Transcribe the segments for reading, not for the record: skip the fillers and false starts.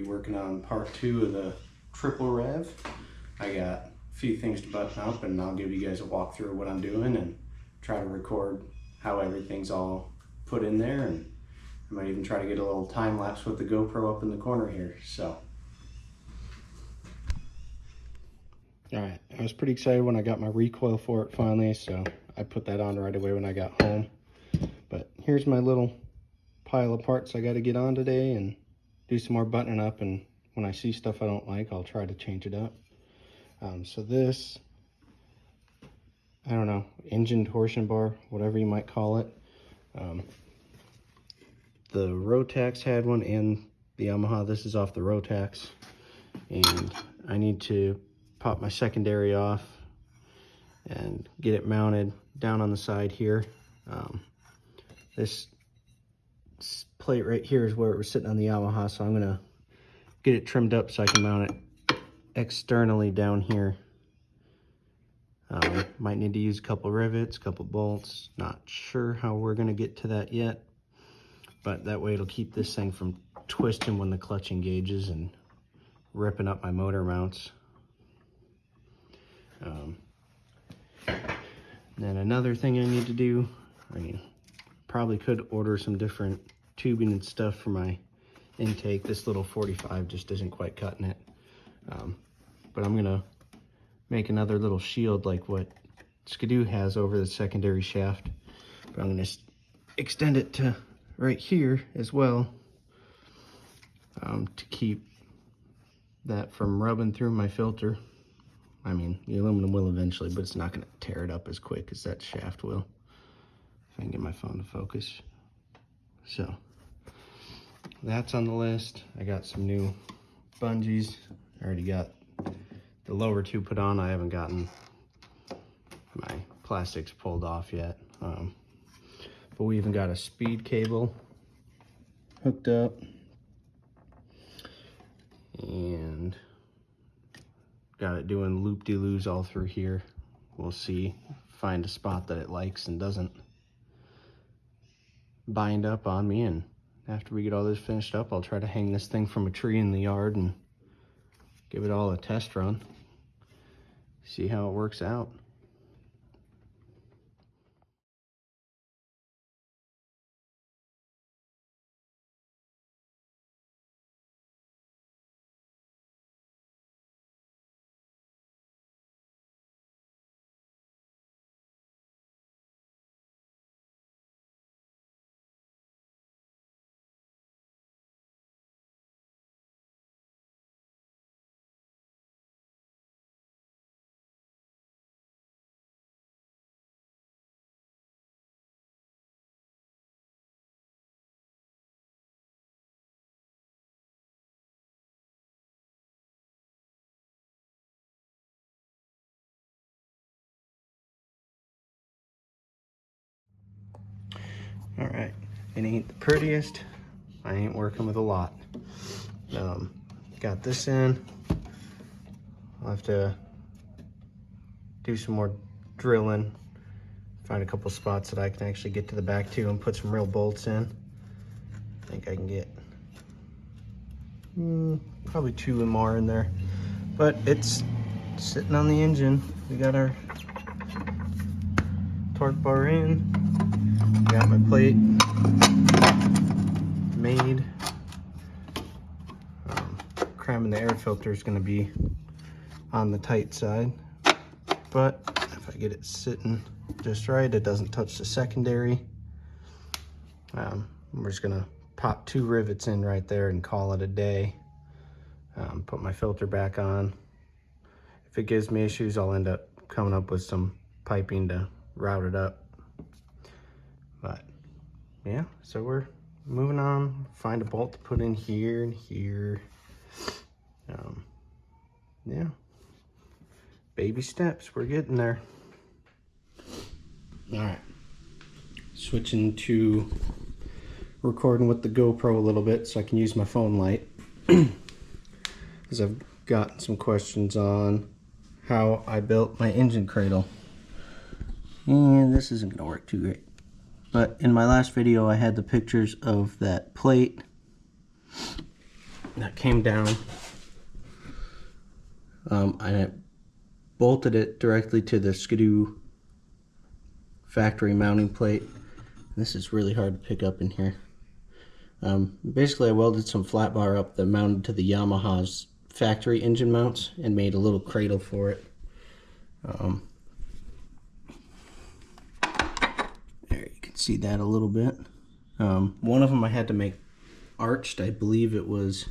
be working on part 2 of the triple rev. I got a few things to button up, and I'll give you guys a walkthrough of what I'm doing and try to record how everything's all put in there, and I might even try to get a little time lapse with the GoPro up in the corner here. So alright, I was pretty excited when I got my recoil for it finally, so I put that on right away when I got home. But here's my little pile of parts I got to get on today and do some more buttoning up, and when I see stuff I don't like, I'll try to change it up. So this, I don't know, engine torsion bar, whatever you might call it. The Rotax had one, and the Yamaha, this is off the Rotax, and I need to pop my secondary off and get it mounted down on the side here. This plate right here is where it was sitting on the Yamaha, so I'm gonna get it trimmed up so I can mount it externally down here. Might need to use a couple rivets, a couple bolts. Not sure how we're gonna get to that yet, but that way it'll keep this thing from twisting when the clutch engages and ripping up my motor mounts. Then another thing I need to do, I mean, probably could order some different tubing and stuff for my intake. This little 45 just isn't quite cutting it. But I'm gonna make another little shield like what Skidoo has over the secondary shaft. But I'm gonna extend it to right here as well, to keep that from rubbing through my filter. I mean, the aluminum will eventually, but it's not gonna tear it up as quick as that shaft will. If I can get my phone to focus. So that's on the list. I got some new bungees. I already got the lower 2 put on. I haven't gotten my plastics pulled off yet. But we even got a speed cable hooked up, and got it doing loop-de-loos all through here. We'll see, find a spot that it likes and doesn't bind up on me, and after we get all this finished up, I'll try to hang this thing from a tree in the yard and give it all a test run, see how it works out. All right, it ain't the prettiest. I ain't working with a lot. Got this in. I'll have to do some more drilling, find a couple spots that I can actually get to the back too, and put some real bolts in. I think I can get probably 2 more in there, but it's sitting on the engine. We got our torque bar in. Got my plate made. Cramming the air filter is going to be on the tight side, but if I get it sitting just right, it doesn't touch the secondary. We're just going to pop 2 rivets in right there and call it a day. Put my filter back on. If it gives me issues, I'll end up coming up with some piping to route it up. But yeah, so we're moving on. Find a bolt to put in here and here. Yeah, baby steps, we're getting there. All right, switching to recording with the GoPro a little bit so I can use my phone light, because I've gotten some questions on how I built my engine cradle. And this isn't gonna work too great. But in my last video, I had the pictures of that plate that came down. I bolted it directly to the Skidoo factory mounting plate. This is really hard to pick up in here. Basically, I welded some flat bar up that mounted to the Yamaha's factory engine mounts and made a little cradle for it. There, you can see that a little bit. One of them I had to make arched. I believe it was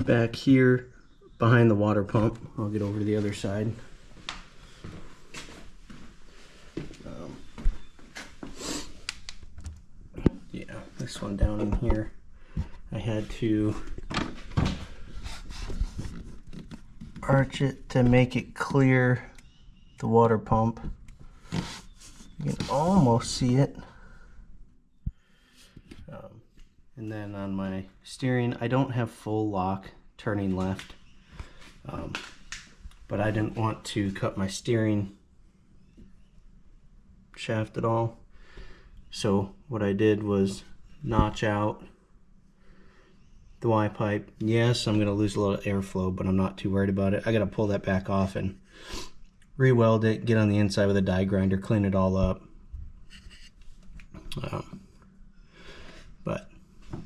back here behind the water pump. I'll get over to the other side. Yeah, this one down in here, I had to arch it to make it clear the water pump. You can almost see it. And then on my steering, I don't have full lock turning left, but I didn't want to cut my steering shaft at all. So what I did was notch out the Y pipe. Yes, I'm going to lose a little airflow, but I'm not too worried about it. I got to pull that back off and re-weld it, get on the inside with a die grinder, clean it all up. But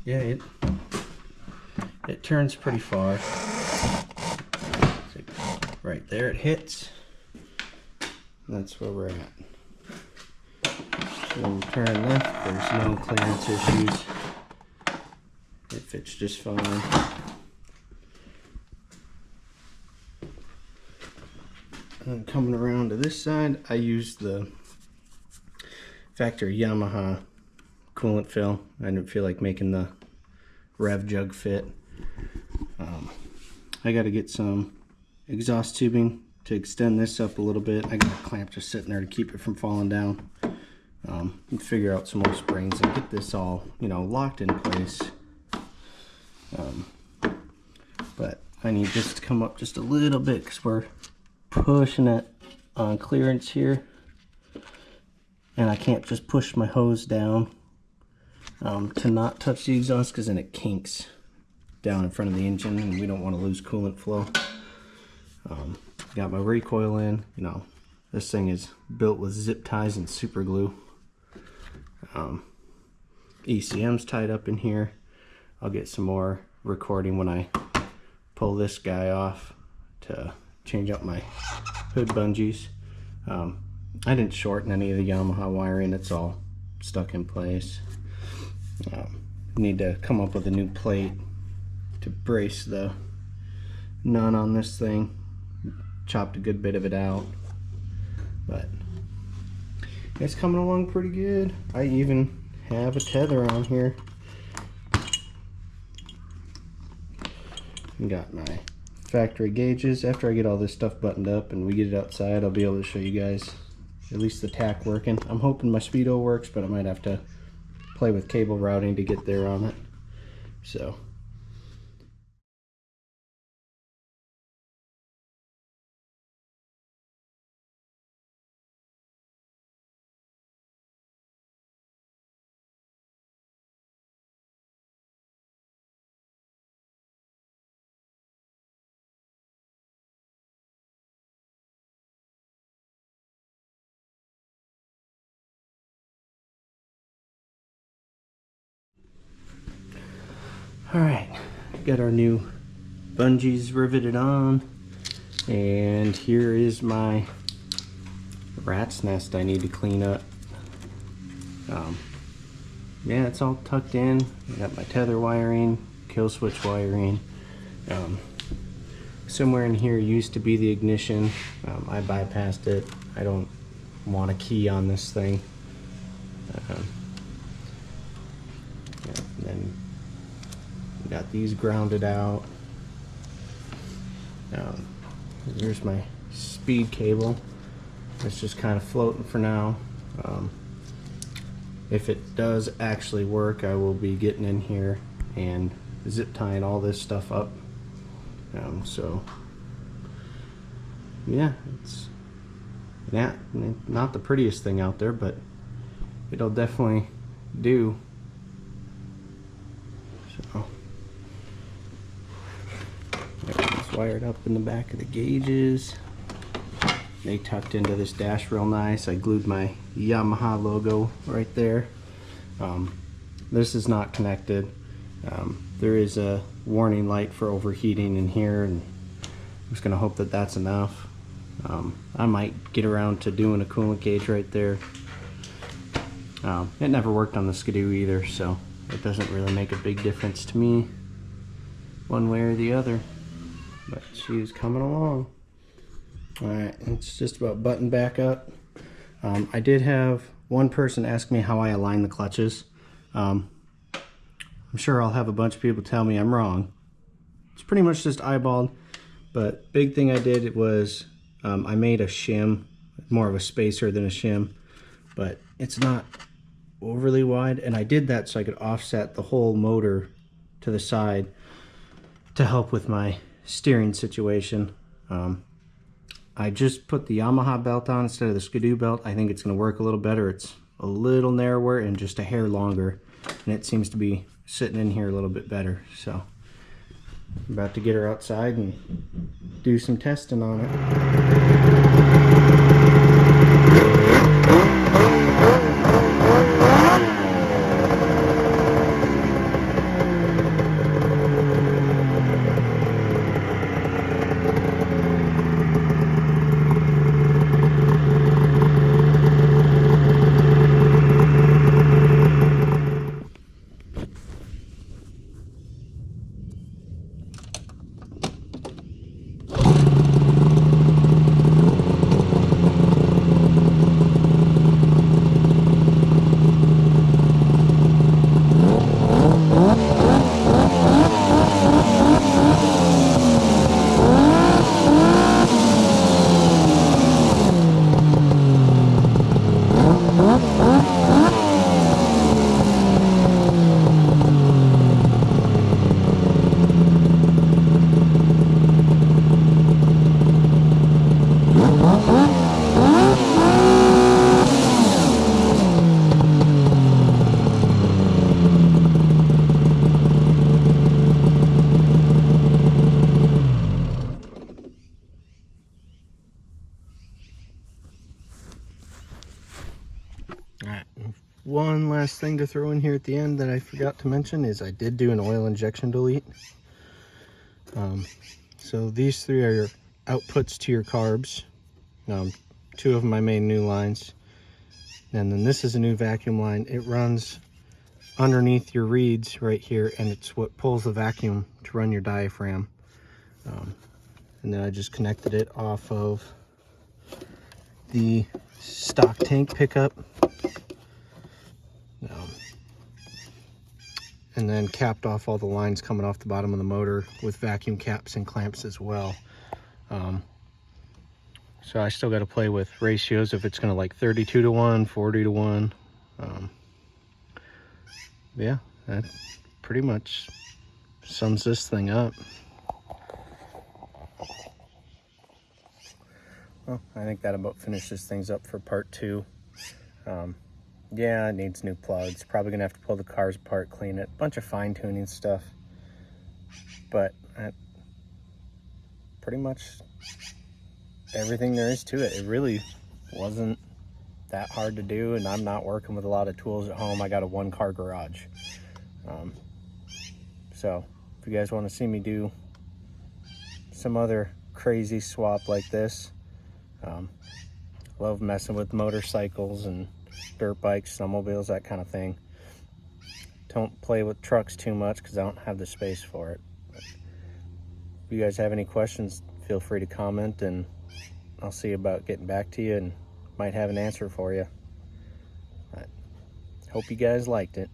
yeah, it turns pretty far. Right there it hits. That's where we're at. When we turn left, there's no clearance issues. It fits just fine. And coming around to this side, I used the factory Yamaha coolant fill. I didn't feel like making the rev jug fit. I got to get some exhaust tubing to extend this up a little bit. I got a clamp just sitting there to keep it from falling down. And figure out some more springs and get this all, you know, locked in place. But I need this to come up just a little bit because we're pushing it on clearance here, and I can't just push my hose down to not touch the exhaust, because then it kinks down in front of the engine and we don't want to lose coolant flow. Got my recoil in. You know, this thing is built with zip ties and super glue. ECM's tied up in here. I'll get some more recording when I pull this guy off to change out my hood bungees. I didn't shorten any of the Yamaha wiring. It's all stuck in place. Need to come up with a new plate to brace the nut on this thing. Chopped a good bit of it out, but it's coming along pretty good. I even have a tether on here. Got my factory gauges. After I get all this stuff buttoned up and we get it outside, I'll be able to show you guys at least the tack working. I'm hoping my speedo works, but I might have to play with cable routing to get there on it. So alright, got our new bungees riveted on, and here is my rat's nest I need to clean up. Yeah, it's all tucked in. I got my tether wiring, kill switch wiring. Somewhere in here used to be the ignition. I bypassed it. I don't want a key on this thing. Yeah, and then got these grounded out. Here's my speed cable. It's just kind of floating for now. If it does actually work, I will be getting in here and zip tying all this stuff up. So yeah, it's not the prettiest thing out there, but it'll definitely do. So wired up in the back of the gauges. They tucked into this dash real nice. I glued my Yamaha logo right there. This is not connected. There is a warning light for overheating in here, and I'm just gonna hope that that's enough. I might get around to doing a coolant gauge right there. It never worked on the Skidoo either, so it doesn't really make a big difference to me one way or the other. But she's coming along. Alright, it's just about buttoned back up. I did have one person ask me how I align the clutches. I'm sure I'll have a bunch of people tell me I'm wrong. It's pretty much just eyeballed, but big thing I did was I made a shim, more of a spacer than a shim, but it's not overly wide, and I did that so I could offset the whole motor to the side to help with my steering situation. I just put the Yamaha belt on instead of the Skidoo belt. I think it's going to work a little better. It's a little narrower and just a hair longer, and it seems to be sitting in here a little bit better. So I'm about to get her outside and do some testing on it. Alright, one last thing to throw in here at the end that I forgot to mention is I did do an oil injection delete. So these three are your outputs to your carbs. Two of my main new lines. And then this is a new vacuum line. It runs underneath your reeds right here, and it's what pulls the vacuum to run your diaphragm. And then I just connected it off of the stock tank pickup. And then capped off all the lines coming off the bottom of the motor with vacuum caps and clamps as well. So I still got to play with ratios if it's going to like 32 to 1, 40 to 1. Yeah, that pretty much sums this thing up. Well, I think that about finishes things up for part 2. Yeah, it needs new plugs. Probably gonna have to pull the cars apart, clean it. Bunch of fine tuning stuff. But pretty much everything there is to it. It really wasn't that hard to do, and I'm not working with a lot of tools at home. I got a 1-car garage. So if you guys want to see me do some other crazy swap like this, love messing with motorcycles and dirt bikes, snowmobiles, that kind of thing. Don't play with trucks too much because I don't have the space for it. But if you guys have any questions, feel free to comment, and I'll see about getting back to you and might have an answer for you. But hope you guys liked it.